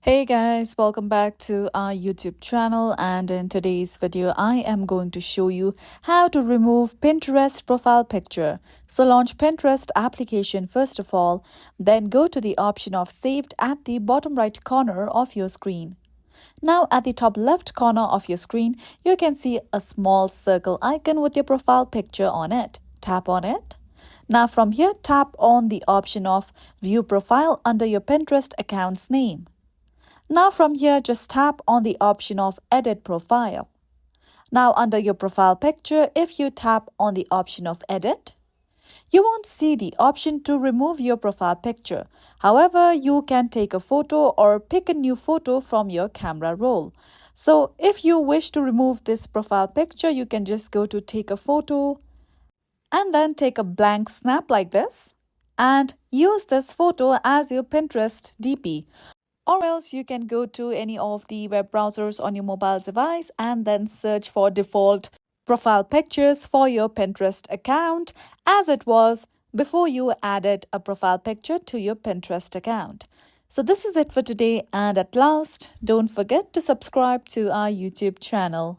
Hey guys, welcome back to our YouTube channel, and in today's video I am going to show you how to remove Pinterest profile picture. So launch Pinterest application first of all, then go to the option of saved at the bottom right corner of your screen. Now at the top left corner of your screen, you can see a small circle icon with your profile picture on it. Tap on it. Now from here, tap on the option of view profile under your Pinterest account's name. Now from here, just tap on the option of Edit Profile. Now under your profile picture, if you tap on the option of Edit, you won't see the option to remove your profile picture. However, you can take a photo or pick a new photo from your camera roll. So if you wish to remove this profile picture, you can just go to Take a Photo and then take a blank snap like this and use this photo as your Pinterest DP. Or else you can go to any of the web browsers on your mobile device and then search for default profile pictures for your Pinterest account as it was before you added a profile picture to your Pinterest account. So this is it for today, and at last, don't forget to subscribe to our YouTube channel.